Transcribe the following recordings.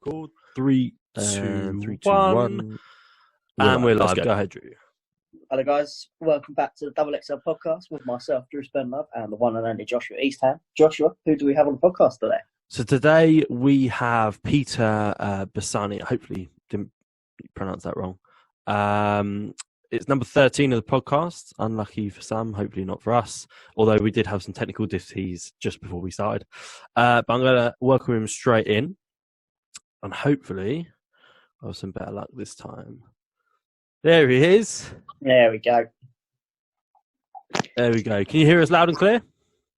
Record. Three, two, one. And we're live. Go ahead, Drew. Hello, guys. Welcome back to the XXL Podcast with myself, Drew Spenlove, and the one and only Joshua Eastham. Joshua, who do we have on the podcast today? So today we have Peter Busani. Hopefully, didn't pronounce that wrong. It's number 13 of the podcast. Unlucky for some, hopefully not for us. Although we did have some technical difficulties just before we started. But I'm going to welcome him straight in. And hopefully, I'll have some better luck this time. There he is. There we go. There we go. Can you hear us loud and clear?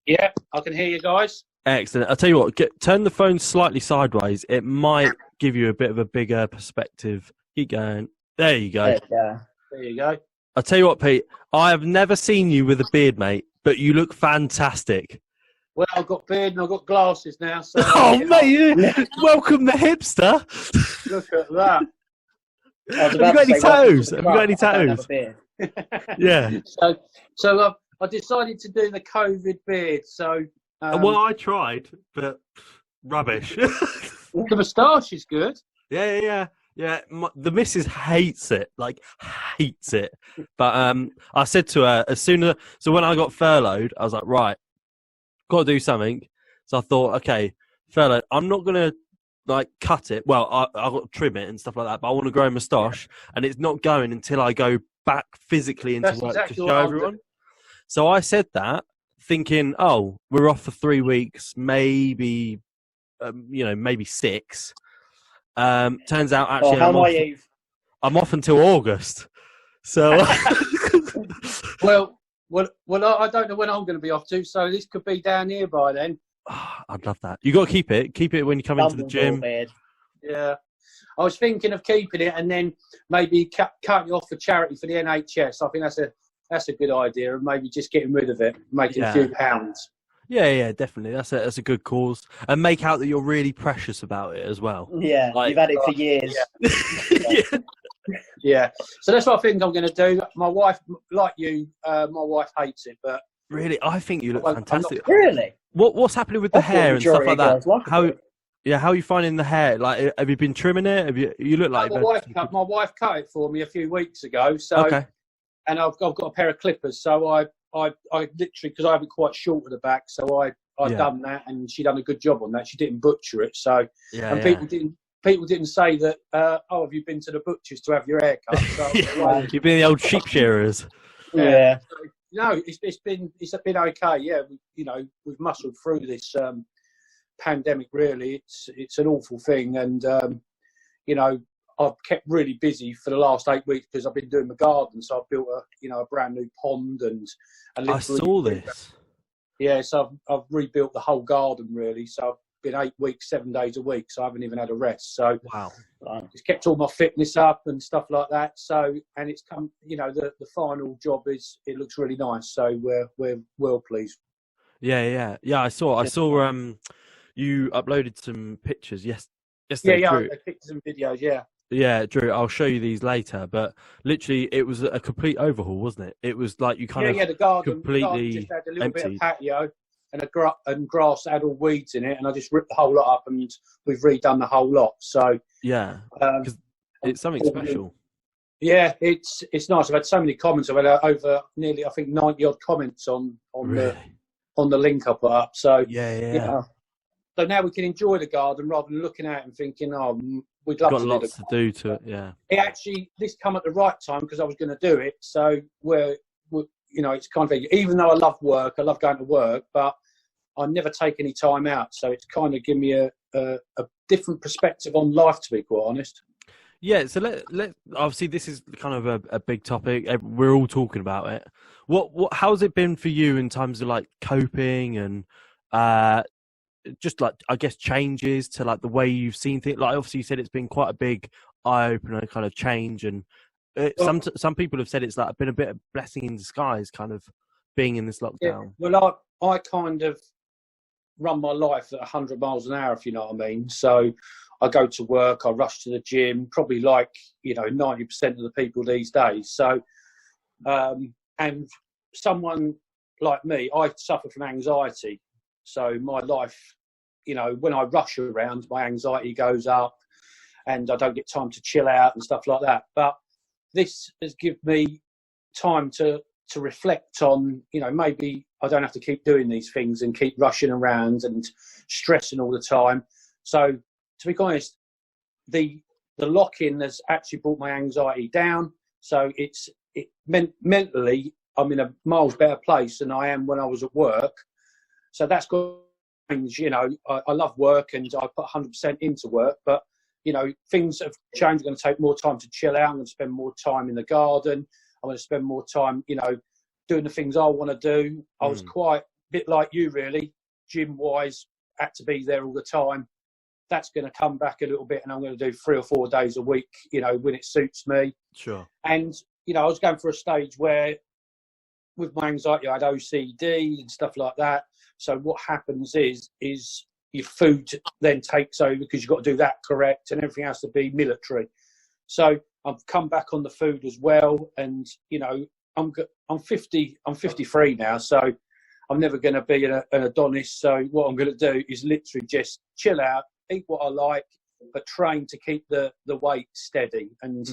Yeah, I can hear you guys. Excellent. I'll tell you what, turn the phone slightly sideways. It might give you a bit of a bigger perspective. Keep going. There you go. There you go. I'll tell you what, Pete, I have never seen you with a beard, mate, but you look fantastic. Well, I've got beard and I've got glasses now. So oh, mate, welcome the hipster. Look at that. Have you got any tattoos? Have you got any tattoos? Yeah. So I decided to do the COVID beard. So well, I tried, but rubbish. The moustache is good. Yeah. The missus hates it, hates it. But I said to her so when I got furloughed, I was like, right, got to do something. So I thought, okay, furloughed, I'm not gonna cut it. Well, I got to trim it and stuff like that, but I want to grow a moustache, and it's not going until I go back physically into work to show everyone. So I said that, thinking, oh, we're off for 3 weeks, maybe, maybe 6. Turns out actually, I'm off until August. So, well, I don't know when I'm going to be off to. So this could be down here by then. I'd love that. You got to keep it. Keep it when you come into the gym. Yeah, I was thinking of keeping it and then maybe cut it off for charity for the NHS. I think that's a good idea, and maybe just getting rid of it, making a few pounds. Yeah, definitely. That's a good cause, and make out that you're really precious about it as well. Yeah, you've had it for years. Yeah. So that's what I think I'm going to do. My wife, like you, my wife hates it, but really, I think you look fantastic. Really? What's happening with the hair and stuff like that? How are you finding the hair? Have you been trimming it? You look like my wife cut it for me a few weeks ago. So, okay. And I've got a pair of clippers. So I literally, because I have it quite short at the back, so I done that, and she done a good job on that. She didn't butcher it. So, people didn't say that. Have you been to the butcher's to have your hair cut? So, you've been the old sheep shearers. Yeah. No, it's been okay. Yeah, we've muscled through this pandemic. Really, it's an awful thing, and I've kept really busy for the last 8 weeks because I've been doing my garden. So I've built a brand new pond and I saw this. Yeah, so I've rebuilt the whole garden really. So I've been 8 weeks, 7 days a week. So I haven't even had a rest. So wow, it's kept all my fitness up and stuff like that. So, and it's come, the final job it looks really nice. So we're well pleased. Yeah. I saw you uploaded some pictures. Yesterday, yeah, pictures and videos. Yeah. Yeah, Drew, I'll show you these later, but literally it was a complete overhaul, wasn't it? It was like you kind of the garden completely just had a little emptied. bit of patio and grass that had all weeds in it, and I just ripped the whole lot up and we've redone the whole lot. So yeah, because it's something special. Yeah, it's nice. I've had so many comments. I've had over nearly, I think, 90 odd comments on the link I put up. So yeah. So now we can enjoy the garden rather than looking at it and thinking, we'd love to do lots to do to it, yeah. This come at the right time because I was going to do it. So it's kind of, even though I love work, I love going to work, but I never take any time out. So it's kind of given me a different perspective on life, to be quite honest. Yeah. So let obviously this is kind of a big topic. We're all talking about it. How's it been for you in terms of coping and just I guess changes to the way you've seen things? Obviously you said it's been quite a big eye opener kind of change, and some people have said it's been a bit of blessing in disguise, kind of being in this lockdown. Yeah. Well, I kind of run my life at 100 miles an hour, if you know what I mean. So I go to work, I rush to the gym, probably 90% of the people these days. So and someone like me, I suffer from anxiety. So my life, when I rush around, my anxiety goes up. and I don't get time to chill out and stuff like that. But this has given me time to reflect on, maybe I don't have to keep doing these things and keep rushing around and stressing all the time. So to be honest, the lock-in has actually brought my anxiety down. So mentally, I'm in a miles better place than I am when I was at work. So that's got to change. I love work and I put 100% into work, but things have changed. I'm going to take more time to chill out. I'm going to spend more time in the garden. I'm going to spend more time, doing the things I want to do. I was quite a bit like you, really, gym-wise, had to be there all the time. That's going to come back a little bit, and I'm going to do 3 or 4 days a week, when it suits me. Sure. And, I was going for a stage where, with my anxiety, I had OCD and stuff like that. So what happens is your food then takes over because you've got to do that correct, and everything has to be military. So I've come back on the food as well, and I'm 53 now, so I'm never going to be an Adonis. So what I'm going to do is literally just chill out, eat what I like, but train to keep the weight steady. And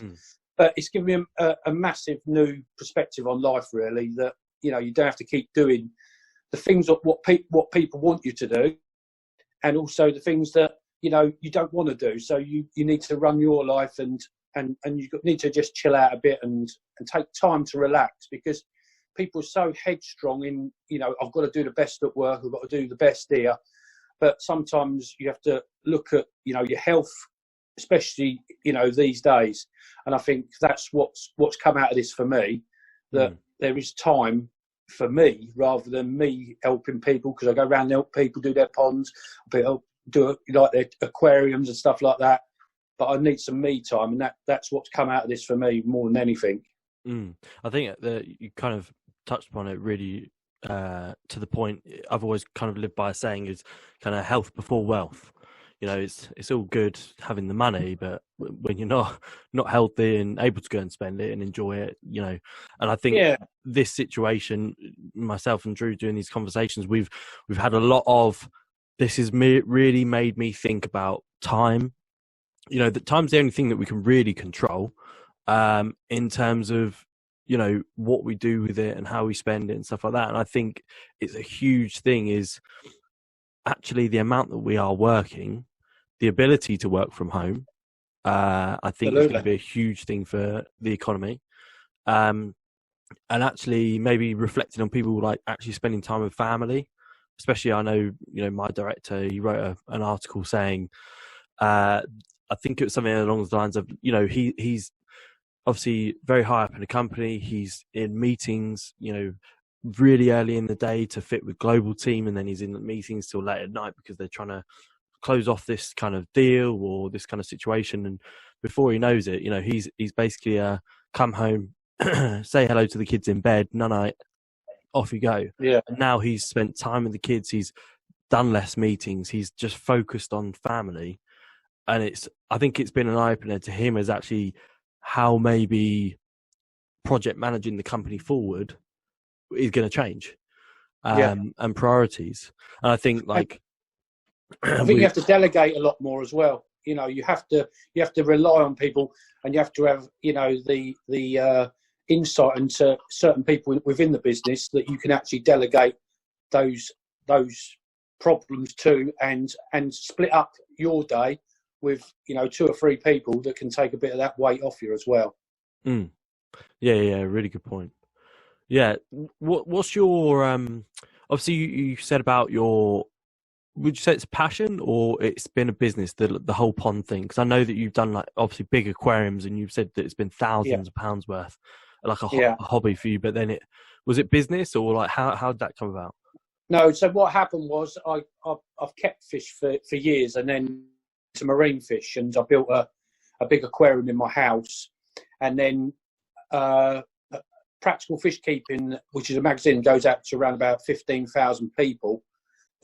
but it's given me a massive new perspective on life, really. That you don't have to keep doing the things of what people want you to do, and also the things that you don't want to do. So you need to run your life and you need to just chill out a bit and take time to relax, because people are so headstrong in, I've got to do the best at work, I've got to do the best here. But sometimes you have to look at, your health, especially, these days. And I think that's what's come out of this for me, that there is time for me rather than me helping people, because I go around and help people do their ponds, do like their aquariums and stuff like that. But I need some me time, and that's what's come out of this for me more than anything. I think that you kind of touched upon it really to the point. I've always kind of lived by a saying is kind of health before wealth. It's all good having the money, but when you're not healthy and able to go and spend it and enjoy it, and I think this situation, myself and Drew doing these conversations, we've had a lot of. This has really made me think about time. That time's the only thing that we can really control, in terms of, what we do with it and how we spend it and stuff like that. And I think it's a huge thing is actually the amount that we are working, the ability to work from home. I think it's going to be a huge thing for the economy. And actually maybe reflecting on people like actually spending time with family, especially I know, my director, he wrote an article saying, I think it was something along the lines of, he's obviously very high up in the company. He's in meetings, really early in the day to fit with global team. And then he's in the meetings till late at night because they're trying to close off this kind of deal or this kind of situation. And before he knows it, he's basically come home, say hello to the kids in bed, night, off you go. Yeah. And now he's spent time with the kids. He's done less meetings. He's just focused on family. And I think it's been an eye-opener to him as actually how maybe project managing the company forward is going to change, and priorities. And I think I think you have to delegate a lot more as well. You have to rely on people, and you have to have, the insight into certain people within the business that you can actually delegate those problems to, and split up your day with 2 or 3 people that can take a bit of that weight off you as well. Yeah, really good point. Yeah, what's your obviously you said about your, would you say it's a passion or it's been a business, the whole pond thing? Because I know that you've done obviously big aquariums, and you've said that it's been thousands of pounds worth, like a hobby for you. But then was it business, or how did that come about? No, so what happened was I've kept fish for years, and then to marine fish, and I built a big aquarium in my house. And then Practical Fish Keeping, which is a magazine, goes out to around about 15,000 people.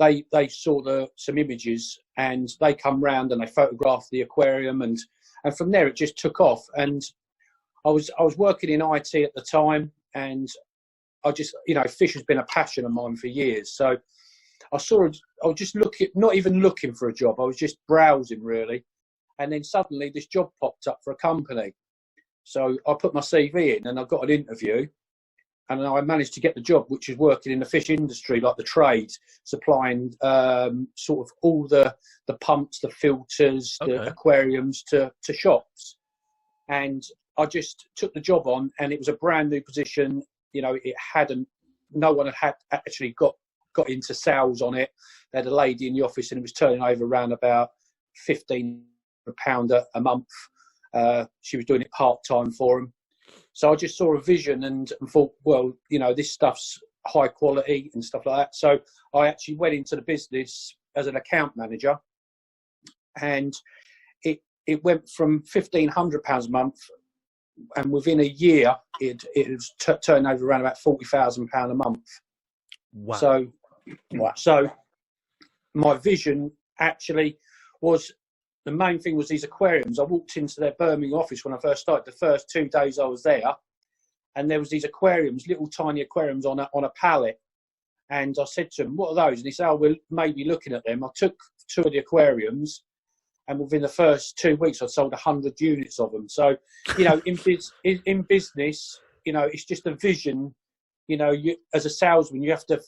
They saw some images, and they come round and they photographed the aquarium, and from there it just took off. And I was working in IT at the time, and I just, fish has been a passion of mine for years. So I was just not even looking for a job. I was just browsing, really. And then suddenly this job popped up for a company. So I put my CV in and I got an interview, and I managed to get the job, which is working in the fish industry, like the trade, supplying sort of all the pumps, the filters, the aquariums to shops. And I just took the job on, and it was a brand new position. You know, no one had actually got into sales on it. They had a lady in the office, and it was turning over around about £1,500 a month. She was doing it part-time for them. So I just saw a vision and thought, well, you know, this stuff's high quality and stuff like that. So I actually went into the business as an account manager, and it went from £1,500 a month, and within a year it was turned over around about £40,000 a month. Wow. So my vision actually was, the main thing was these aquariums. I walked into their Birmingham office when I first started, the first 2 days I was there, and there was these aquariums, little tiny aquariums on a pallet. And I said to him, what are those? And he said, oh, we're maybe looking at them. I took 2 of the aquariums, and within the first 2 weeks, I sold 100 units of them. So, you know, in business, you know, it's just a vision. You know, as a salesman, you have to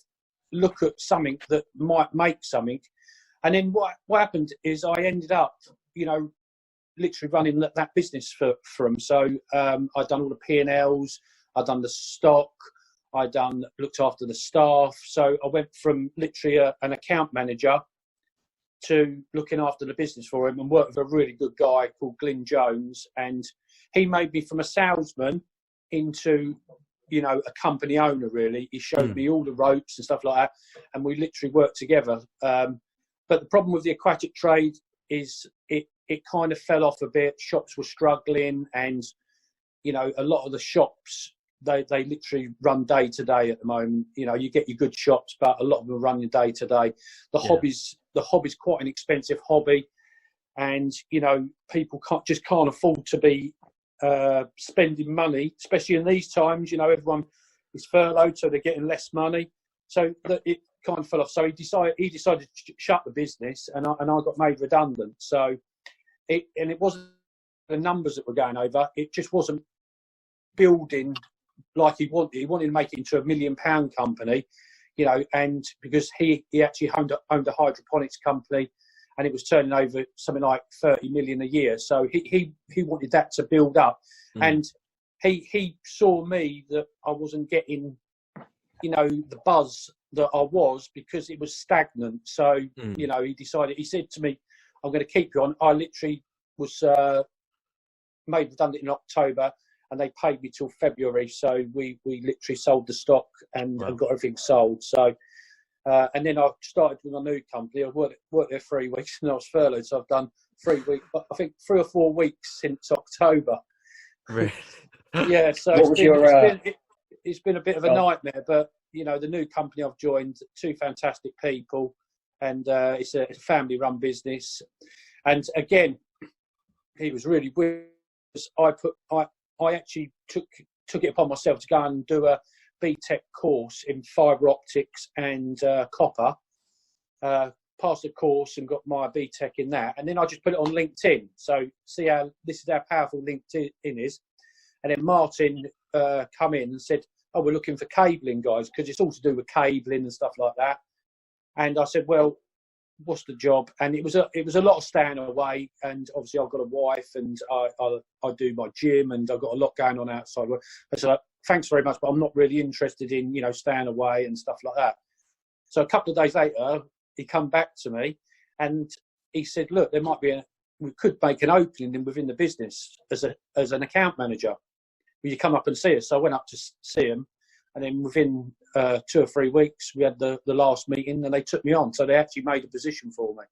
look at something that might make something. And then what happened is I ended up, you know, literally running that business for them. So I'd done all the P&Ls, I'd done the stock, looked after the staff. So I went from literally an account manager to looking after the business for him, and worked with a really good guy called Glyn Jones. And he made me from a salesman into, you know, a company owner, really. He showed me all the ropes and stuff like that, and we literally worked together. But the problem with the aquatic trade is it kind of fell off a bit. Shops were struggling, and, you know, a lot of the shops, they literally run day to day at the moment. You know, you get your good shops, but a lot of them are running day to day. The hobby's quite an expensive hobby, and, you know, people can't afford to be spending money, especially in these times. You know, everyone is furloughed, so they're getting less money. So it kind of fell off. So he decided to shut the business, and I got made redundant. So it wasn't the numbers that were going over. It just wasn't building like he wanted. He wanted to make it into £1 million company, you know, and because he actually owned a hydroponics company, and it was turning over something like 30 million a year. So he wanted that to build up, and he saw me that I wasn't getting, you know, the buzz that I was, because it was stagnant. So, you know, he said to me, I'm going to keep you on. I literally was made redundant in October, and they paid me till February. So we literally sold the stock and got everything sold. So, and then I started with a new company. I worked there 3 weeks, and I was furloughed. So I've done 3 weeks, I think 3 or 4 weeks since October. Really? Yeah. So it's been a bit of a nightmare, but, you know, the new company I've joined, 2 fantastic people, and it's a family-run business. And again, it was really weird. I actually took it upon myself to go and do a BTEC course in fibre optics and copper. Passed the course and got my BTEC in that, and then I just put it on LinkedIn. So see this is how powerful LinkedIn is. And then Martin come in and said, oh, we're looking for cabling guys, because it's all to do with cabling and stuff like that. And I said, well, what's the job? And it was a lot of staying away, and obviously I've got a wife, and I do my gym, and I've got a lot going on outside. I said, thanks very much, but I'm not really interested in, you know, staying away and stuff like that. So a couple of days later, he come back to me, and he said, look, we could make an opening within the business as an account manager. Will you come up and see us? So I went up to see him, and then within 2 or 3 weeks, we had the last meeting, and they took me on. So they actually made a position for me.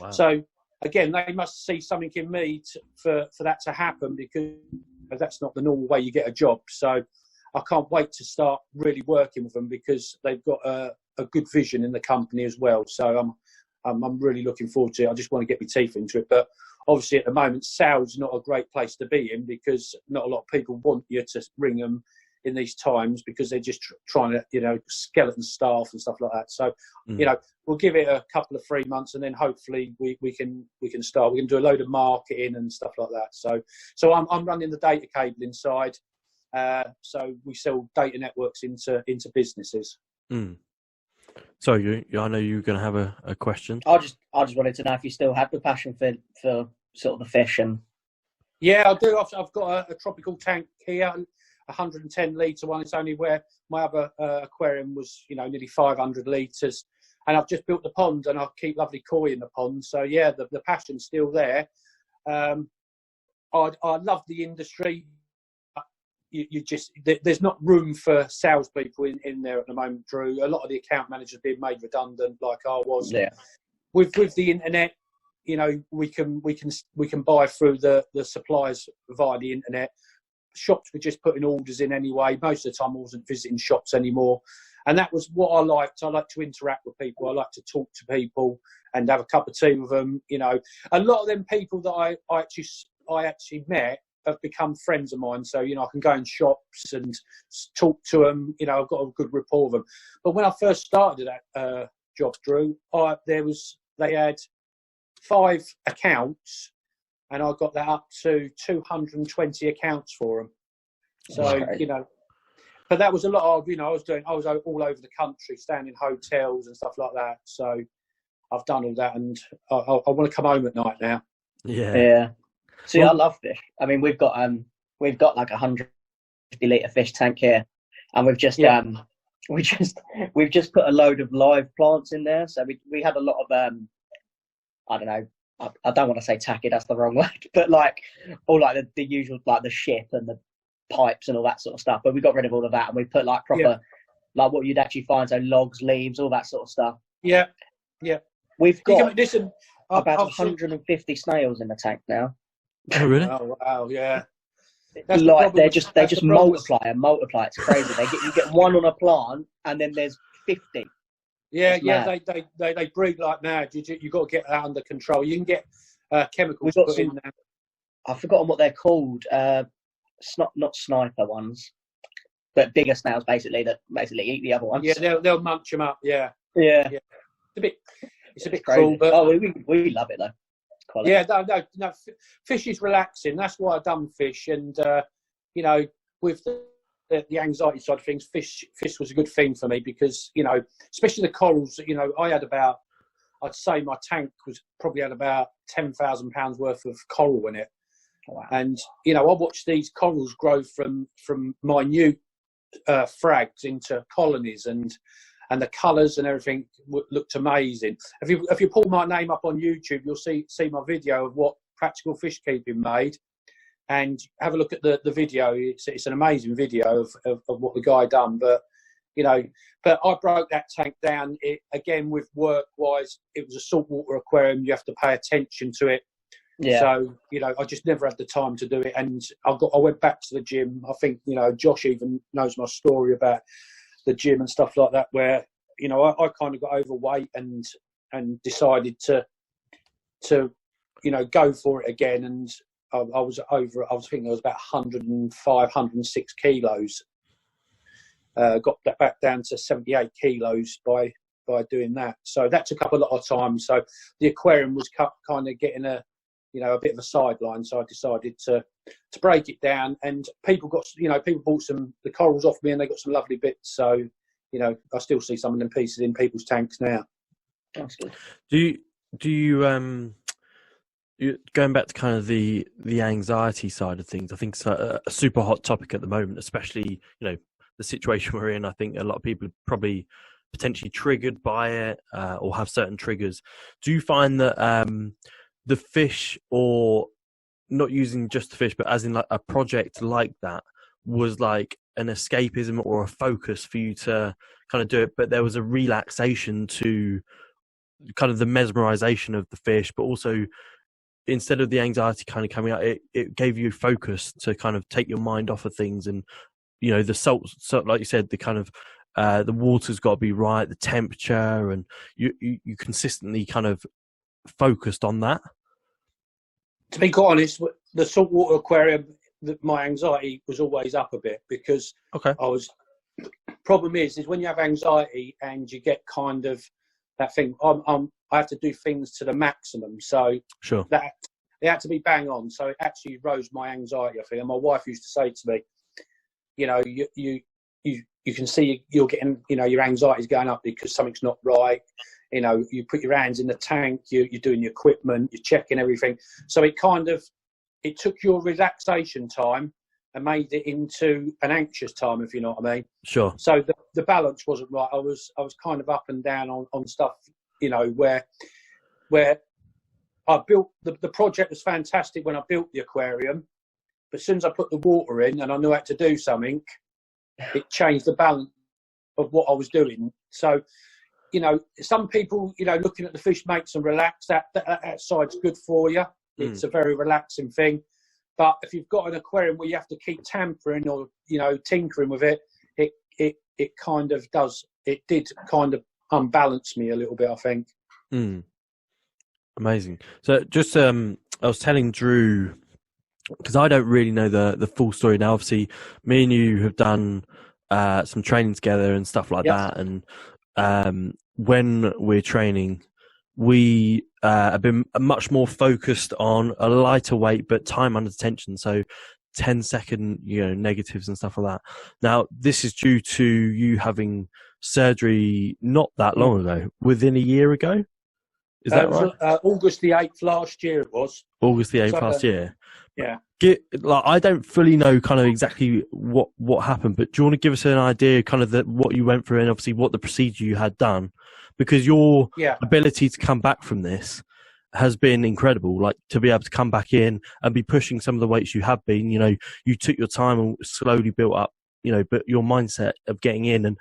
Wow. So again, they must see something in me for that to happen, because that's not the normal way you get a job. So I can't wait to start really working with them, because they've got a good vision in the company as well. So I'm really looking forward to it. I just want to get my teeth into it. But obviously at the moment, sales is not a great place to be in, because not a lot of people want you to ring them, in these times because they're just trying to, skeleton staff and stuff like that. So, we'll give it a couple of 3 months, and then hopefully we can start. We can do a load of marketing and stuff like that. So I'm running the data cabling side. So we sell data networks into businesses. Mm. So I know you're going to have a question. I just wanted to know if you still had the passion for sort of the fish and. Yeah, I do. I've got a tropical tank here, 110 litre one. It's only where my other aquarium was, nearly 500 litres. And I've just built the pond, and I keep lovely koi in the pond. So yeah, the passion's still there. I love the industry. There's not room for salespeople in there at the moment, Drew. A lot of the account managers are being made redundant, like I was. Yeah. With the internet, we can buy through the suppliers via the internet. Shops were just putting orders in anyway. Most of the time I wasn't visiting shops anymore. And that was what I liked. I like to interact with people. I like to talk to people and have a cup of tea with them. A lot of them people that I actually met have become friends of mine. So, I can go in shops and talk to them. I've got a good rapport with them. But when I first started that job, Drew, they had 5 accounts, and I got that up to 220 accounts for them. So, but that was a lot of, I was all over the country, staying in hotels and stuff like that. So I've done all that, and I want to come home at night now. Yeah. Yeah. See, I love fish. I mean, we've got like 150 litre fish tank here, and we've just put a load of live plants in there. So we had a lot of I don't know. I don't want to say tacky. That's the wrong word. But like all like the usual, like the ship and the pipes and all that sort of stuff. But we got rid of all of that, and we put like proper, like what you'd actually find, so logs, leaves, all that sort of stuff. Yeah, yeah. We've got about 150 snails in the tank now. Oh really? Oh wow, yeah. That's like they just multiply and multiply. It's crazy. You get one on a plant, and then there's 50. Yeah, they breed like mad. You got to get that under control. You can get chemicals put in there. I've forgotten what they're called. Not sniper ones, but bigger snails basically that eat the other ones. Yeah, they'll munch them up. Yeah. It's a bit crazy. Cruel, but we love it though. Quality. Yeah, no. Fish is relaxing. That's why I've done fish, and with the anxiety side of things, fish was a good thing for me because especially the corals. I'd say my tank probably had about £10,000 worth of coral in it. Wow. And I watched these corals grow from minute frags into colonies, and the colours and everything looked amazing. If you pull my name up on YouTube, you'll see my video of what Practical Fish Keeping made, and have a look at the video. It's an amazing video of what the guy done. But but I broke that tank down. Again, with work-wise, it was a saltwater aquarium. You have to pay attention to it. Yeah. So I just never had the time to do it, and I went back to the gym. I think Josh even knows my story about the gym and stuff like that, where I kind of got overweight and decided to go for it again, and I was thinking I was about 105, 106 kilos. Got that back down to 78 kilos by doing that. So that took up a lot of time. So the aquarium was kind of getting a bit of a sideline. So I decided to break it down, and people bought the corals off me, and they got some lovely bits. So I still see some of them pieces in people's tanks now. That's good. Do you going back to kind of the anxiety side of things? I think it's a super hot topic at the moment, especially the situation we're in. I think a lot of people are probably potentially triggered by it or have certain triggers. Do you find that the fish, or not using just the fish, but as in like a project like that, was like an escapism or a focus for you to kind of do it, but there was a relaxation to kind of the mesmerization of the fish, but also instead of the anxiety kind of coming out, it gave you focus to kind of take your mind off of things, and the salt, like you said, the kind of the water's got to be right, the temperature, and you consistently kind of focused on that. To be quite honest, the saltwater aquarium, my anxiety was always up a bit because Okay. Problem is when you have anxiety and you get kind of that thing, I have to do things to the maximum. So Sure. that they had to be bang on. So it actually rose my anxiety, I think. And my wife used to say to me, you know, you can see you're getting, you know, your anxiety's going up because something's not right. You know, you put your hands in the tank, you're doing your equipment, you're checking everything. So it took your relaxation time and made it into an anxious time, if you know what I mean. Sure. So the balance wasn't right. I was kind of up and down on stuff, you know, where I built the project was fantastic when I built the aquarium, but as soon as I put the water in and I knew how to do something, it changed the balance of what I was doing. So, you know, some people, you know, looking at the fish makes them relax. That side's good for you. It's a very relaxing thing. But if you've got an aquarium where you have to keep tampering or, you know, tinkering with it, it kind of does. It did kind of unbalance me a little bit, I think. Amazing. So just I was telling Drew, because I don't really know the full story now. Obviously, me and you have done some training together and stuff like that. And when we're training, we have been much more focused on a lighter weight, but time under tension. So 10-second, you know, negatives and stuff like that. Now, this is due to you having surgery not that long ago, within a year ago. Is that right? August the 8th last year it was. August the 8th last year. Yeah. I don't fully know kind of exactly what happened, but do you want to give us an idea kind of what you went through and obviously what the procedure you had done? Because your ability to come back from this has been incredible. Like, to be able to come back in and be pushing some of the weights you have been, you know, you took your time and slowly built up, you know, but your mindset of getting in and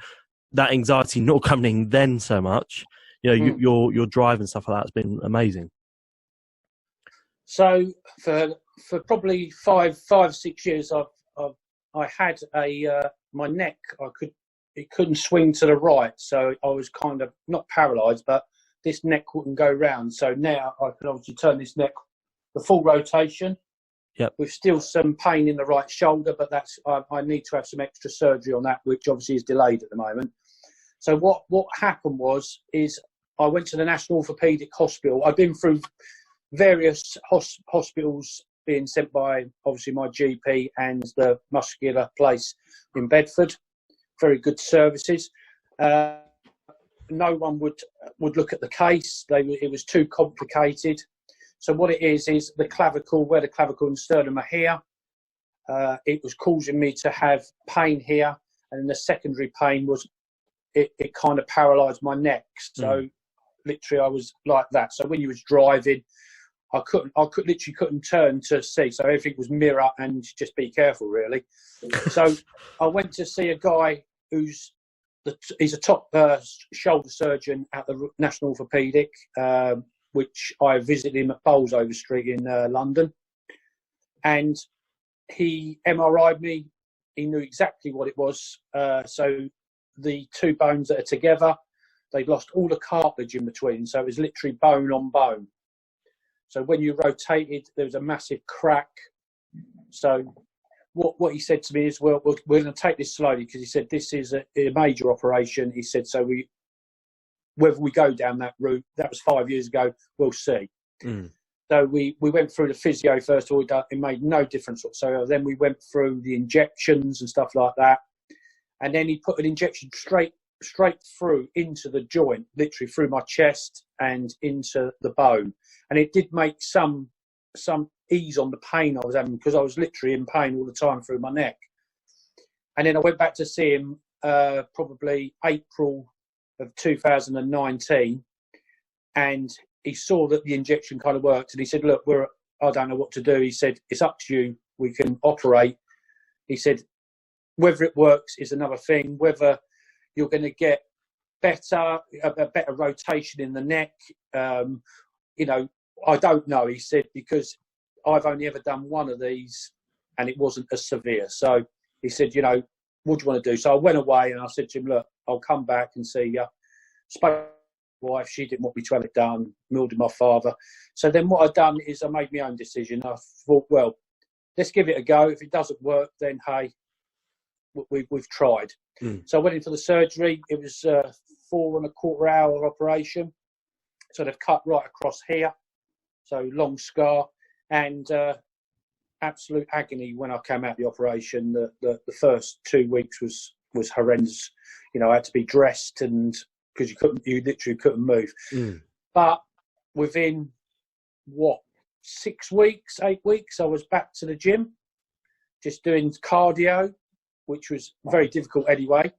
that anxiety not coming then so much, you know, your drive and stuff like that has been amazing. So for probably 5-6 years, I had my neck. It couldn't swing to the right, so I was kind of not paralysed, but this neck wouldn't go round. So now I can obviously turn this neck the full rotation. Yep. With still some pain in the right shoulder, but that's I need to have some extra surgery on that, which obviously is delayed at the moment. So what happened is I went to the National Orthopaedic Hospital. I've been through various hospitals, being sent by obviously my GP and the muscular place in Bedford. Very good services. No one would look at the case. It was too complicated. So what it is the clavicle, where the clavicle and sternum are here. It was causing me to have pain here, and the secondary pain was it kind of paralysed my neck. So literally I was like that. So when you was driving, I literally couldn't turn to see. So everything was mirror and just be careful, really. So I went to see a guy he's a top shoulder surgeon at the National Orthopaedic, which I visited him at Bolsover Street in London. And he MRI'd me. He knew exactly what it was. So the two bones that are together, they'd lost all the cartilage in between. So it was literally bone on bone. So when you rotated, there was a massive crack. So what he said to me is, well, we're going to take this slowly, because he said this is a major operation. He said, so whether we go down that route, that was 5 years ago, we'll see. So we went through the physio first of all. It made no difference whatsoever. Then we went through the injections and stuff like that. And then he put an injection straight through into the joint, literally through my chest and into the bone. And it did make some ease on the pain I was having, because I was literally in pain all the time through my neck. And then I went back to see him probably April of 2019, and he saw that the injection kind of worked, and he said, look, I don't know what to do. He said, it's up to you. We can operate. He said, whether it works is another thing, whether you're going to get a better rotation in the neck. You know, I don't know, he said, because I've only ever done one of these and it wasn't as severe. So he said, you know, what do you want to do? So I went away and I said to him, look, I'll come back and see you. Spoke to my wife, she didn't want me to have it done, milled my father. So then what I've done is I made my own decision. I thought, well, let's give it a go. If it doesn't work, then hey, we've tried. So I went in for the surgery. It was a 4.25 hour operation. So they've cut right across here. So long scar, and absolute agony when I came out of the operation. The first 2 weeks was horrendous. You know, I had to be dressed, and because you literally couldn't move. But within 6 weeks, 8 weeks, I was back to the gym, just doing cardio, which was very difficult anyway.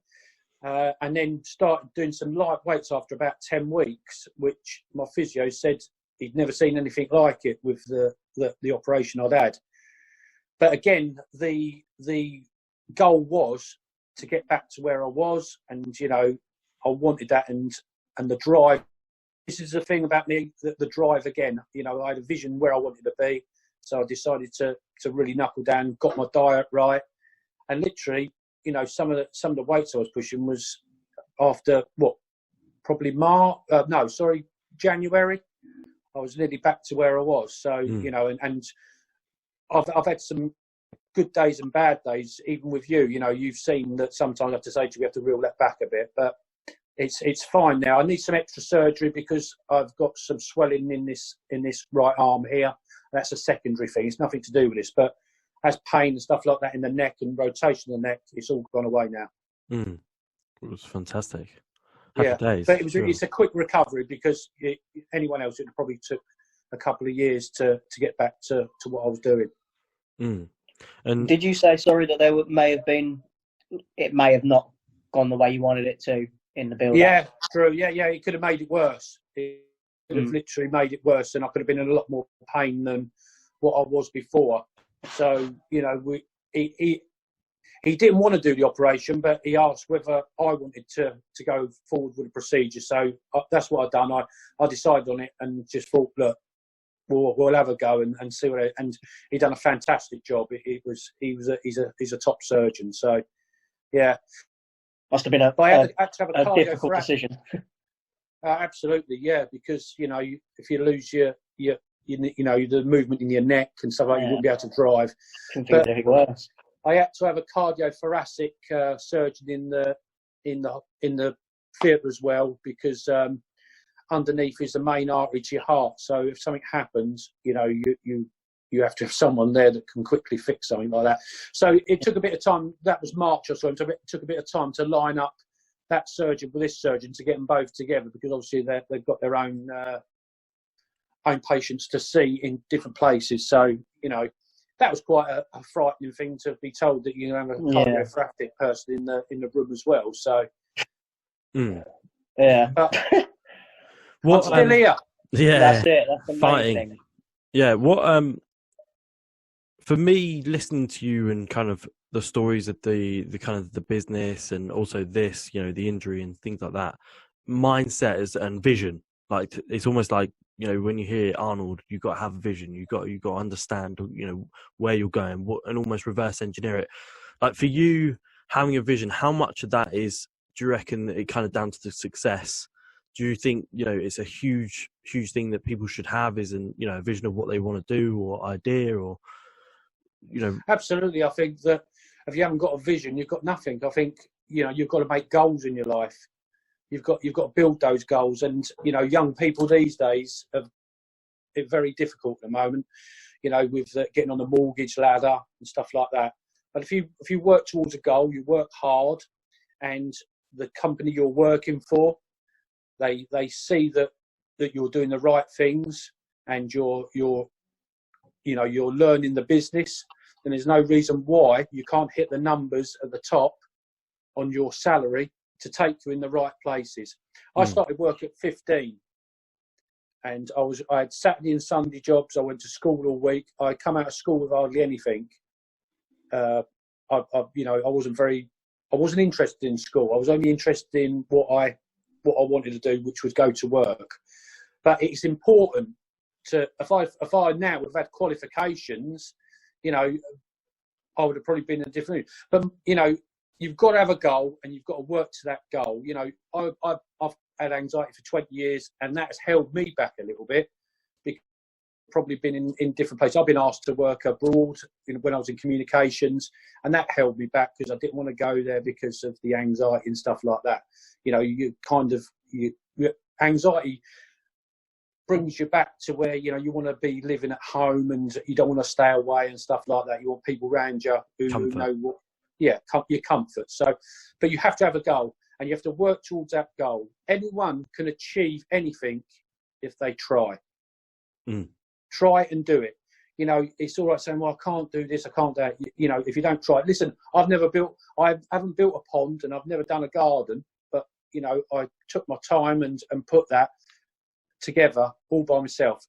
And then started doing some light weights after about 10 weeks, which my physio said he'd never seen anything like it with the operation I'd had. But again, the goal was to get back to where I was, and you know, I wanted that, and the drive. This is the thing about me, the drive again. You know, I had a vision where I wanted to be, so I decided to really knuckle down, got my diet right, and literally, you know, some of the weights I was pushing was after probably January. I was nearly back to where I was. So you know, and I've had some good days and bad days, even with you. You know, you've seen that sometimes I have to say to you, we have to reel that back a bit, but it's fine now. I need some extra surgery because I've got some swelling in this right arm here. That's a secondary thing. It's nothing to do with this, but has pain and stuff like that in the neck and rotation of the neck. It's all gone away now. It was fantastic. Happy days, but it's a quick recovery because anyone else, it probably took a couple of years to get back to what I was doing. And did you say, sorry, that it may have not gone the way you wanted it to in the build-up? Yeah, true. Yeah, it could have made it worse. It could have literally made it worse, and I could have been in a lot more pain than what I was before. So, you know, he didn't want to do the operation, but he asked whether I wanted to go forward with the procedure. So that's what I've done. I decided on it and just thought, look, we'll have a go and see what. And he done a fantastic job. He's a top surgeon. So, yeah, must have been a difficult decision. Absolutely, yeah, because you know, if you lose your the movement in your neck and stuff like that, you wouldn't be able to drive. Worse. I had to have a cardiothoracic surgeon in the theatre as well, because underneath is the main artery to your heart. So if something happens, you know, you have to have someone there that can quickly fix something like that. So it took a bit of time. That was March or so. It took a bit of time to line up that surgeon with this surgeon to get them both together, because obviously they've got their own patients to see in different places. So, you know, that was quite a frightening thing to be told that you have a cardiothoracic person in the room as well. So, but I'm still here. Yeah, that's it. That's the fighting. Main thing. Yeah, what for me, listening to you and kind of the stories of the kind of the business and also this, you know, the injury and things like that, mindset and vision. Like, it's almost like, you know, when you hear Arnold, you've got to have a vision. You've got to understand, you know, where you're going, and almost reverse engineer it. Like, for you, having a vision, how much of that is, do you reckon, it kind of down to the success? Do you think, you know, it's a huge thing that people should have, is a vision of what they want to do or idea, or, you know? Absolutely. I think that if you haven't got a vision, you've got nothing. I think, you know, you've got to make goals in your life. You've got to build those goals, and you know, young people these days have it very difficult at the moment. You know, with getting on the mortgage ladder and stuff like that. But if you work towards a goal, you work hard, and the company you're working for, they see that you're doing the right things, and you're learning the business, then there's no reason why you can't hit the numbers at the top on your salary to take you in the right places. I started work at 15, and I had Saturday and Sunday jobs. I went to school all week. I come out of school with hardly anything. I wasn't interested in school. I was only interested in what I wanted to do, which was go to work. But it's important to, if I now would have had qualifications, you know, I would have probably been in a different. But you know, you've got to have a goal, and you've got to work to that goal. You know, I've had anxiety for 20 years, and that has held me back a little bit, probably been in different places. I've been asked to work abroad when I was in communications, and that held me back because I didn't want to go there because of the anxiety and stuff like that. Anxiety brings you back to where you want to be living at home, and you don't want to stay away and stuff like that. You want people around you who know what, your comfort. So, but you have to have a goal, and you have to work towards that goal. Anyone can achieve anything if they try. Try and do it. It's all right saying, well, I can't do this, I can't do that. If you don't try it. Listen, I haven't built a pond, and I've never done a garden, but I took my time and put that together all by myself.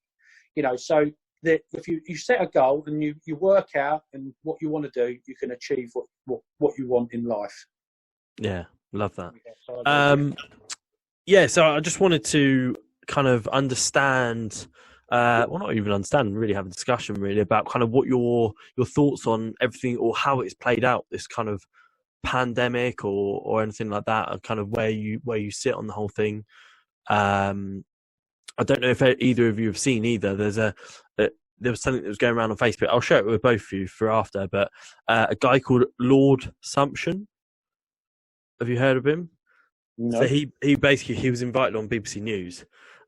So that if you set a goal and you work out and what you want to do, you can achieve what you want in life. Yeah, love that. So I just wanted to kind of understand, not even understand, really have a discussion really about kind of what your thoughts on everything, or how it's played out, this kind of pandemic or anything like that, and kind of where you sit on the whole thing. I don't know if either of you have seen either. There was something that was going around on Facebook. I'll share it with both of you for after, but a guy called Lord Sumption. Have you heard of him? No. So he was invited on BBC News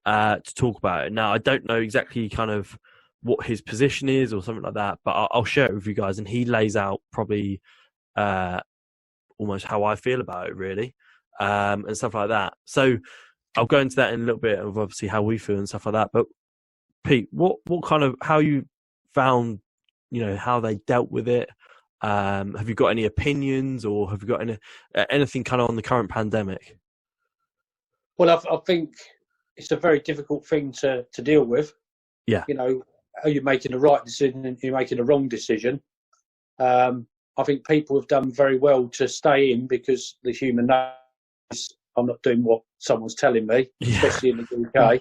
to talk about it. Now, I don't know exactly kind of what his position is or something like that, but I'll share it with you guys. And he lays out probably almost how I feel about it, really, and stuff like that. So I'll go into that in a little bit of obviously how we feel and stuff like that. But Pete, what kind of, how you found, how they dealt with it? Have you got any opinions, or have you got anything kind of on the current pandemic? Well, I think it's a very difficult thing to deal with. Yeah. Are you making the right decision and you're making the wrong decision? I think people have done very well to stay in, because the human nature, I'm not doing what someone's telling me, especially in the UK.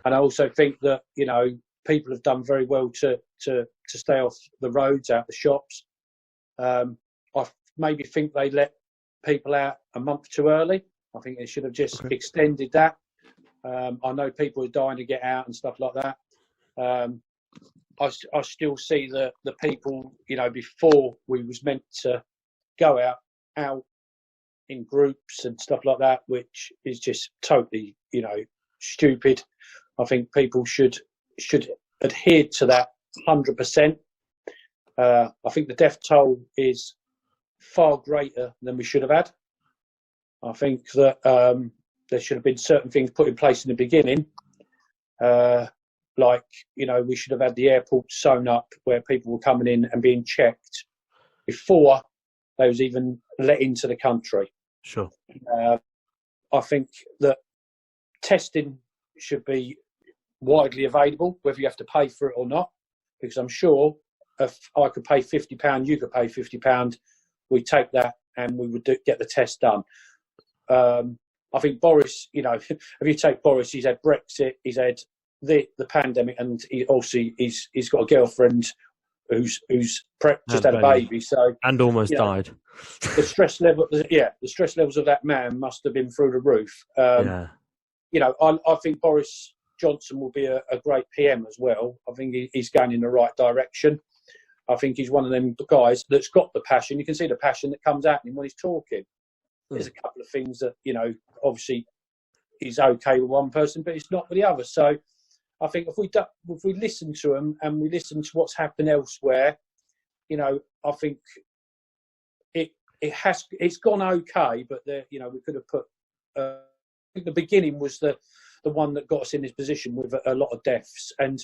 And I also think that, people have done very well to stay off the roads, out the shops. I maybe think they let people out a month too early. I think they should have just extended that. I know people are dying to get out and stuff like that. I still see the people, before we was meant to go out in groups and stuff like that, which is just totally, stupid. I think people should adhere to that 100%. I think the death toll is far greater than we should have had. I think that there should have been certain things put in place in the beginning. We should have had the airport sewn up where people were coming in and being checked before they was even let into the country. Sure. I think that testing should be widely available, whether you have to pay for it or not, because I'm sure if I could pay £50, you could pay £50, we'd take that and we would get the test done. I think Boris, if you take Boris, he's had Brexit, he's had the pandemic, and he's got a girlfriend who's just had a baby, so and almost died. The stress levels of that man must have been through the roof. I think Boris Johnson will be a great PM as well. I think he's going in the right direction. I think he's one of them guys that's got the passion. You can see the passion that comes out in him when he's talking. There's a couple of things that, obviously he's okay with one person, but it's not with the other. So I think if we listen to him and we listen to what's happened elsewhere, I think it's gone okay, but we could have put. I think the beginning was the one that got us in this position with a lot of deaths, and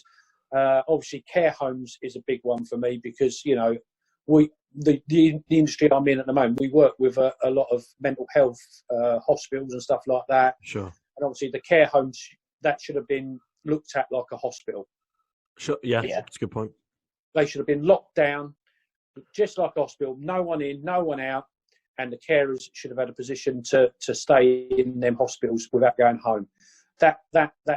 obviously care homes is a big one for me, because the industry I'm in at the moment, we work with a lot of mental health hospitals and stuff like that. Sure. And obviously the care homes, that should have been looked at like a hospital. Sure. Yeah, that's a good point. They should have been locked down, just like a hospital. No one in, no one out, and the carers should have had a position to stay in them hospitals without going home. That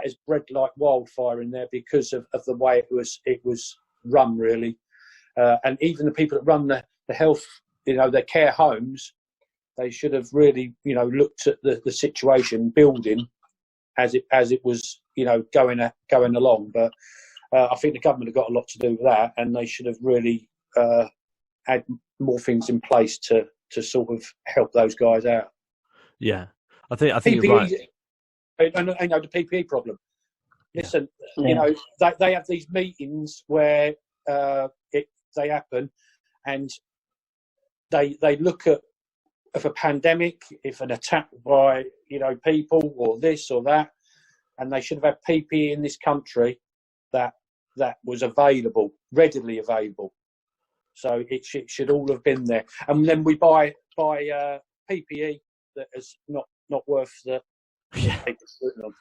is bred like wildfire in there because of the way it was run, really. And even the people that run the health, their care homes, they should have really, looked at the situation building as it was, going along. But I think the government have got a lot to do with that, and they should have really had more things in place to sort of help those guys out. Yeah, I think PPE, you're right. I know the PPE problem. Listen, you know, they have these meetings where they happen, and they look at if a pandemic, if an attack by people or this or that, and they should have had PPE in this country that was available, readily available. So it should all have been there, and then we buy PPE that is not worth the. Yeah.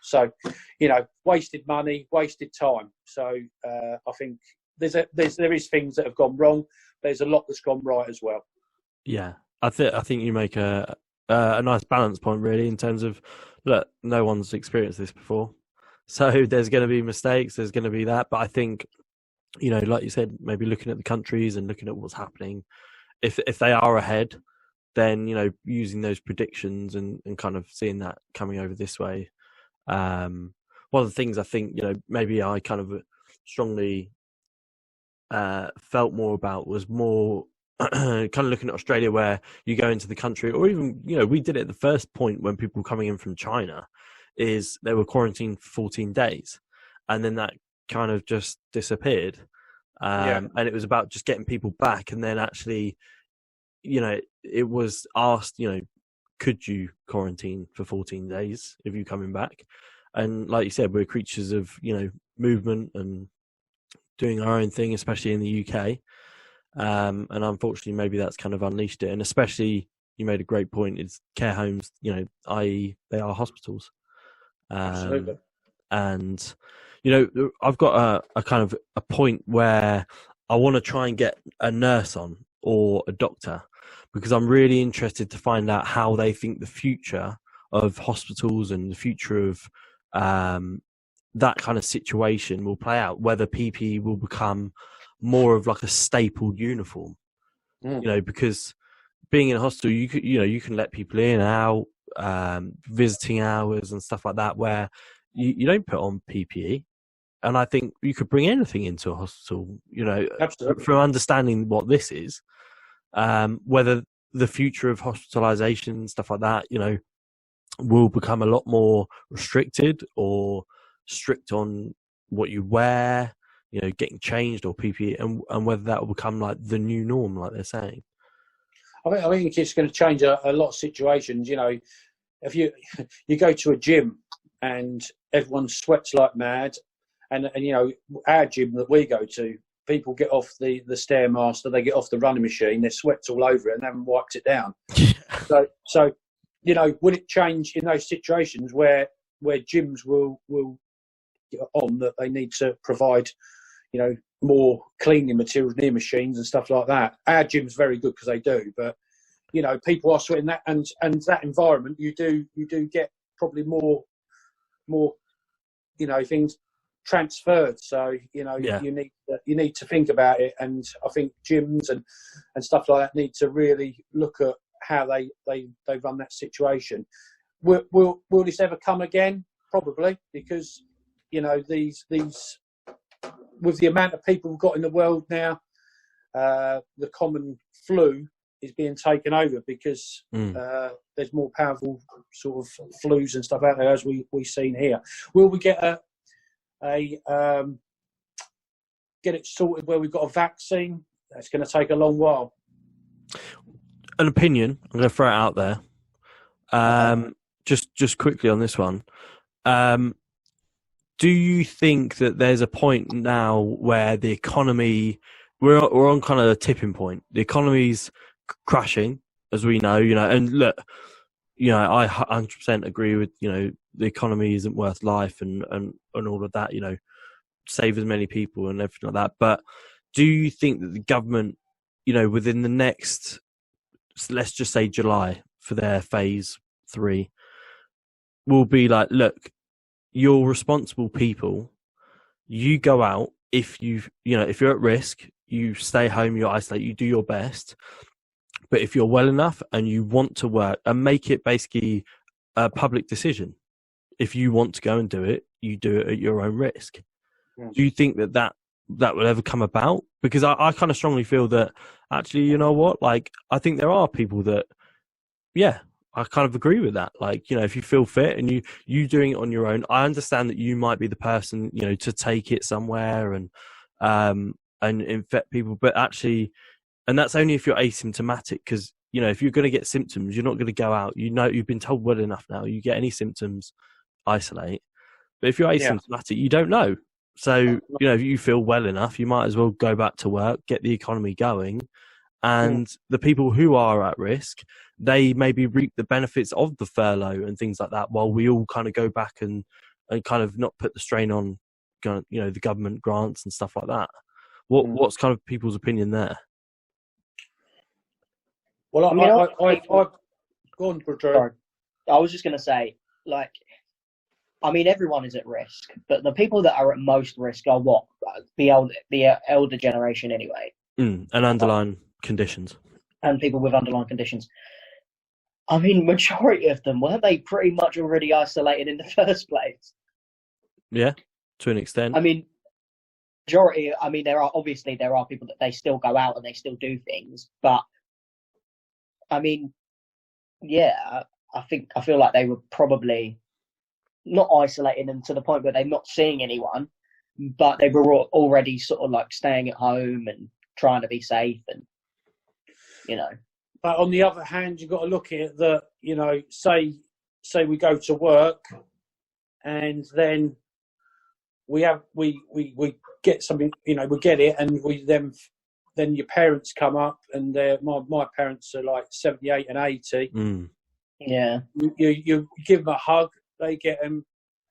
So, wasted money, wasted time. So I think there is things that have gone wrong. There's a lot that's gone right as well. Yeah, I think you make a nice balance point, really, in terms of, look, no one's experienced this before, so there's going to be mistakes. There's going to be that, but I think, like you said, maybe looking at the countries and looking at what's happening, if they are ahead, then using those predictions and kind of seeing that coming over this way. One of the things I think maybe I kind of strongly felt more about was more kind of looking at Australia, where you go into the country, or even we did it at the first point when people were coming in from China, is they were quarantined for 14 days, and then that kind of just disappeared. And it was about just getting people back, and then actually it was asked, could you quarantine for 14 days if you're coming back? And like you said, we're creatures of, movement and doing our own thing, especially in the UK. And unfortunately, maybe that's kind of unleashed it. And especially, you made a great point, it's care homes, i.e. they are hospitals. Absolutely. And, I've got a kind of a point where I want to try and get a nurse on, or a doctor, because I'm really interested to find out how they think the future of hospitals and the future of that kind of situation will play out, whether PPE will become more of like a stapled uniform. Because being in a hospital, you can let people in and out, visiting hours and stuff like that, where you don't put on PPE. And I think you could bring anything into a hospital, Absolutely. from understanding what this is, whether the future of hospitalisation and stuff like that, will become a lot more restricted or strict on what you wear, getting changed, or PPE, and whether that will become like the new norm, like they're saying. I think it's going to change a lot of situations. If you go to a gym and everyone sweats like mad, and our gym that we go to, people get off the Stairmaster, they get off the running machine, their sweat's all over it, and they haven't wiped it down. So would it change in those situations where gyms will get on that they need to provide, more cleaning materials near machines and stuff like that? Our gym's very good because they do, but people are sweating that, and that environment, you do get probably more things transferred. So you need to think about it, and I think gyms and stuff like that need to really look at how they run that situation. Will this ever come again? Probably, because these with the amount of people we've got in the world now, the common flu is being taken over because there's more powerful sort of flus and stuff out there, as we've seen here. Will we get get it sorted where we've got a vaccine? That's going to take a long while. An opinion, I'm going to throw it out there. Just quickly on this one. Do you think that there's a point now where the economy, we're on kind of a tipping point? The economy's crashing, as we know, and look, I 100% agree with, the economy isn't worth life and all of that, save as many people and everything like that. But do you think that the government, within the next, let's just say July for their phase 3, will be like, look, you're responsible people, you go out, if you're at risk, you stay home, you isolate, you do your best. But if you're well enough and you want to work, and make it basically a public decision. If you want to go and do it, you do it at your own risk. do you think that will ever come about? Because I kind of strongly feel that actually, you know what, like, I think there are people that, yeah, I kind of agree with that. Like, if you feel fit and you doing it on your own, I understand that you might be the person, to take it somewhere and infect people, but actually, and that's only if you're asymptomatic, because, if you're going to get symptoms, you're not going to go out, you've been told well enough now, you get any symptoms, isolate. But if you're asymptomatic, you don't know. So, if you feel well enough, you might as well go back to work, get the economy going. And the people who are at risk, they maybe reap the benefits of the furlough and things like that, while we all kind of go back and kind of not put the strain on, the government grants and stuff like that. What's kind of people's opinion there? Well, I've gone for Sorry. I was just going to say, like, I mean, everyone is at risk, but the people that are at most risk are what? The elder generation anyway. And underlying conditions. And people with underlying conditions. I mean, majority of them, weren't they pretty much already isolated in the first place? Yeah, to an extent. I mean, majority, there are people that they still go out and they still do things, but I mean, yeah, I feel like they were probably not isolating them to the point where they're not seeing anyone, but they were already sort of like staying at home and trying to be safe and, But on the other hand, you've got to look at it that, say we go to work and then we get something, we get it, and we then your parents come up, and my parents are like 78 and 80. Yeah. You give them a hug, they get them,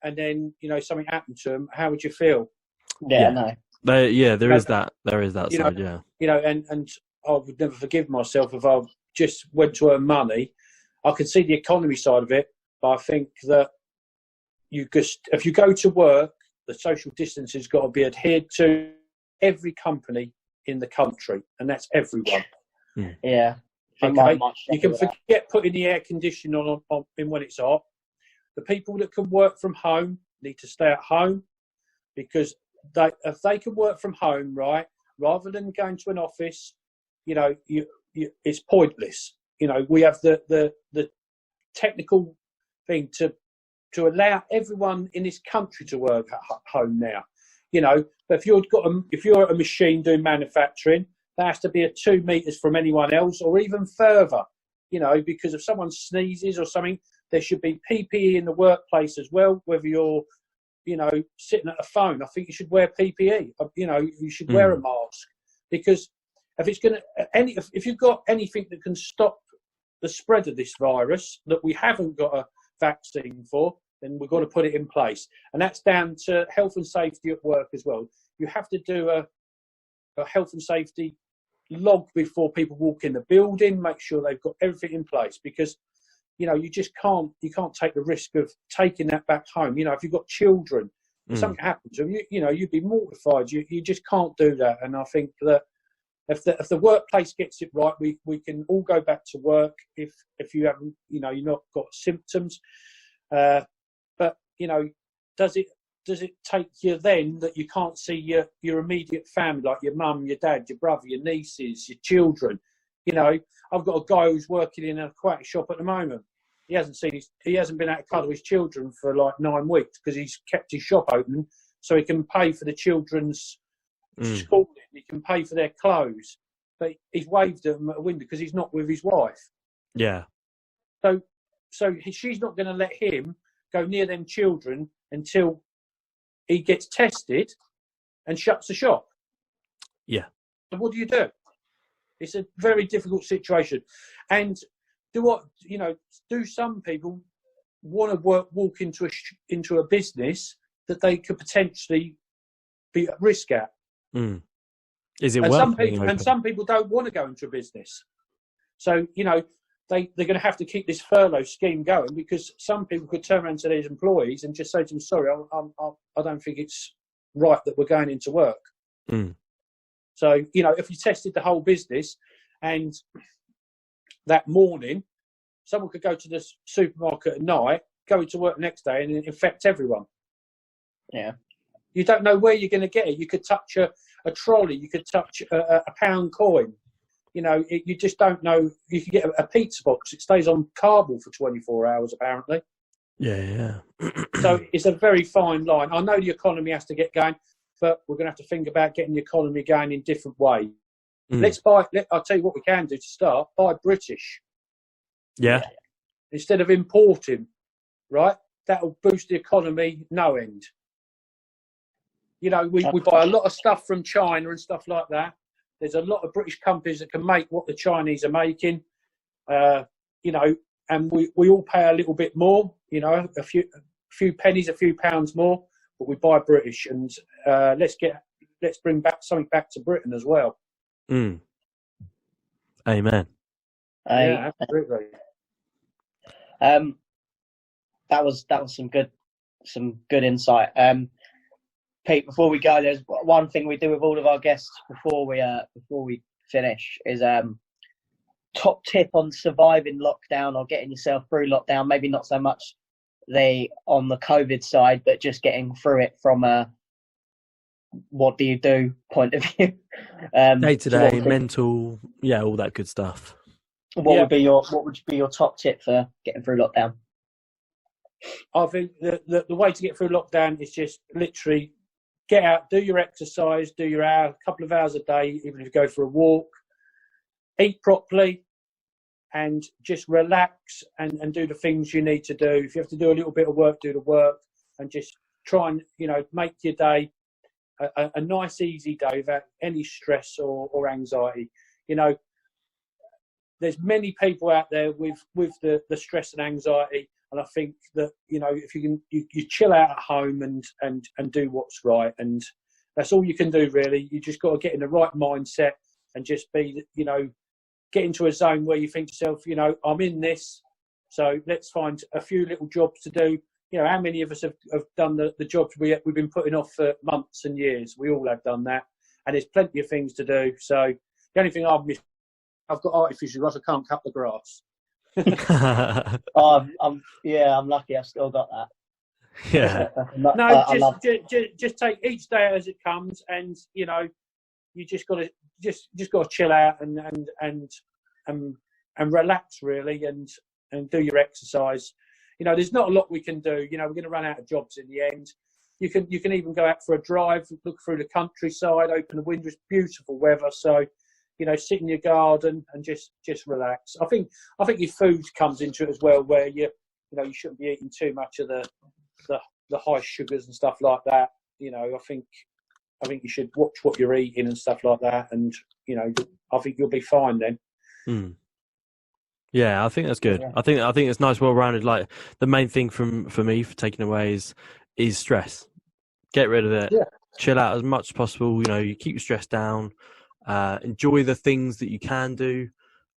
and then, something happened to them. How would you feel? Yeah, no. There is that side, yeah. And I would never forgive myself if I just went to earn money. I can see the economy side of it, but I think that if you go to work, the social distance has got to be adhered to every company in the country, and that's everyone. Yeah. Okay. You can forget putting the air conditioning on in when it's hot. The people that can work from home need to stay at home, because if they can work from home, right, rather than going to an office, it's pointless. We have the technical thing to allow everyone in this country to work at home now. But if you're a machine doing manufacturing, that has to be 2 meters from anyone else, or even further. Because if someone sneezes or something, there should be PPE in the workplace as well. Whether you're, sitting at a phone, I think you should wear PPE. You should wear a mask, because if you've got anything that can stop the spread of this virus that we haven't got a vaccine for, then we've got to put it in place. And that's down to health and safety at work as well. You have to do a health and safety log before people walk in the building, make sure they've got everything in place, because you just can't take the risk of taking that back home. If you've got children, if something happens to them, you'd be mortified. You just can't do that. And I think that if the workplace gets it right, we can all go back to work if you haven't, you're not got symptoms. But does it take you then that you can't see your immediate family, like your mum, your dad, your brother, your nieces, your children? I've got a guy who's working in an aquatic shop at the moment. He hasn't been out of cuddle with his children for like 9 weeks, because he's kept his shop open so he can pay for the children's schooling. He can pay for their clothes, but he's waved at them at a window because he's not with his wife. Yeah. So she's not going to let him go near them children until he gets tested and shuts the shop. Yeah. So what do you do? It's a very difficult situation. And do some people want to walk into a business that they could potentially be at risk at? Is it worth some people don't want to go into a business. So, they're going to have to keep this furlough scheme going, because some people could turn around to their employees and just say to them, sorry, I don't think it's right that we're going into work. So, if you tested the whole business, and that morning someone could go to the supermarket at night, go into work the next day, and infect everyone. Yeah. You don't know where you're going to get it. You could touch a trolley. You could touch a pound coin. You know, you just don't know. You can get a pizza box. It stays on cardboard for 24 hours, apparently. Yeah. So it's a very fine line. I know the economy has to get going, but we're going to have to think about getting the economy going in different ways. Let's buy. I'll tell you what we can do to start. Buy British. Yeah. Instead of importing, right? That'll boost the economy no end. You know, we buy a lot of stuff from China and stuff like that. There's a lot of British companies that can make what the Chinese are making. You know, and we all pay a little bit more. You know, a few pennies, a few pounds more, but we buy British, and let's bring back something back to Britain as well. Amen. Yeah, absolutely. That was some good insight. Pete, before we go, there's one thing we do with all of our guests before we finish is top tip on surviving lockdown or getting yourself through lockdown. Maybe not so much on the COVID side, but just getting through it from a what do you do point of view. Day-to-day, mental, all that good stuff. What would be your top tip for getting through lockdown? I think the way to get through lockdown is just literally get out, do your exercise, do your couple of hours a day, even if you go for a walk, eat properly, and just relax and do the things you need to do. If you have to do a little bit of work, do the work, and just try and, make your day a nice, easy day without any stress or anxiety. There's many people out there with the stress and anxiety, and I think that if you can you chill out at home and do what's right, and that's all you can do really. You just got to get in the right mindset and just be get into a zone where you think to yourself, I'm in this, so let's find a few little jobs to do. How many of us have done the jobs we've been putting off for months and years? We all have done that, and there's plenty of things to do. So the only thing I've got artificial grass. I can't cut the grass. I'm lucky. I've still got that. Yeah. Just take each day as it comes, and you just got to chill out and relax really, and do your exercise. There's not a lot we can do. We're going to run out of jobs in the end. You can even go out for a drive, look through the countryside, open the windows, beautiful weather. So, sit in your garden and just relax. I think your food comes into it as well, where you shouldn't be eating too much of the high sugars and stuff like that. I think you should watch what you're eating and stuff like that, and I think you'll be fine then. Yeah, I think that's good. Yeah. I think it's nice, well-rounded. Like the main thing for me for taking away is stress. Get rid of it. Yeah. Chill out as much as possible. You keep your stress down. Enjoy the things that you can do,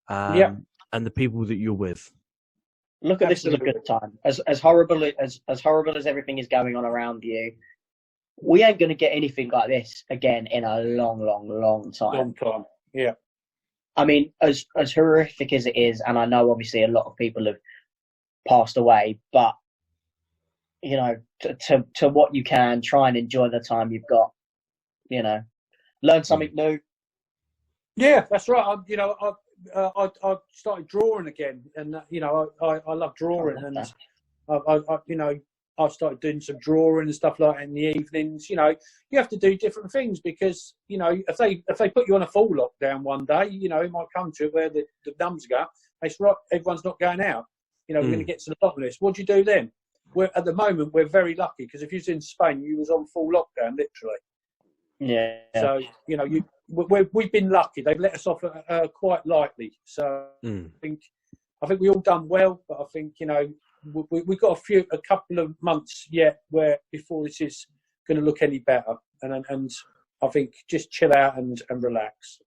and the people that you're with. Look at this as a good time. As horrible as everything is going on around you, we ain't going to get anything like this again in a long, long, long time. Long time. Yeah. I mean, as horrific as it is, and I know obviously a lot of people have passed away, but to what you can, try and enjoy the time you've got. Learn something new. Yeah, that's right. I started drawing again, and I love drawing, and I started doing some drawing and stuff like that in the evenings. You have to do different things because if they put you on a full lockdown one day, it might come to it where the numbers go up. It's right, everyone's not going out. We're going to get to the bottom of this. What do you do then? At the moment we're very lucky because if you was in Spain, you was on full lockdown literally. Yeah. So we've been lucky. They've let us off quite lightly. So I think we all done well, but I think we've got a couple of months yet where before this is going to look any better, and I think just chill out and relax.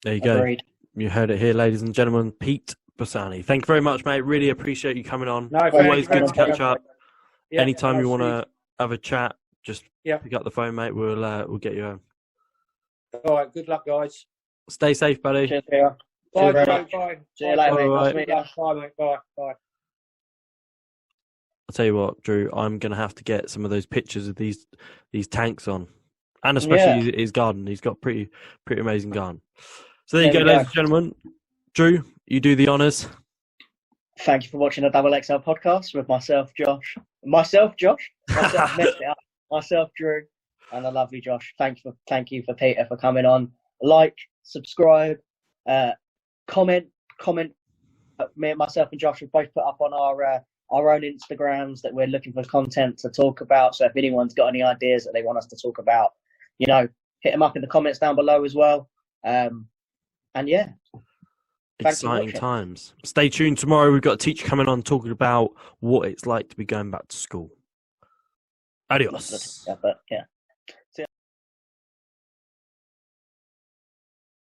There you go. Agreed. You heard it here, ladies and gentlemen. Pete Busani. Thank you very much, mate. Really appreciate you coming on. Always good to catch up. Yeah, anytime you want to have a chat, just pick up the phone, mate. We'll get you home. All right. Good luck, guys. Stay safe, buddy. Cheers, bye. See you later, mate. Bye, mate. Bye. I'll tell you what, Drew, I'm going to have to get some of those pictures of these tanks on. And especially his garden. He's got pretty amazing garden. So there you go, ladies and gentlemen. Drew, you do the honours. Thank you for watching the XXL Podcast with myself, Myself, Drew, and the lovely Josh. Thank you for Peter for coming on. Like, subscribe, comment. Me and myself and Josh have both put up on our own Instagrams that we're looking for content to talk about. So if anyone's got any ideas that they want us to talk about, hit them up in the comments down below as well. And yeah. Exciting times. Stay tuned tomorrow. We've got a teacher coming on talking about what it's like to be going back to school. Adios. Yeah.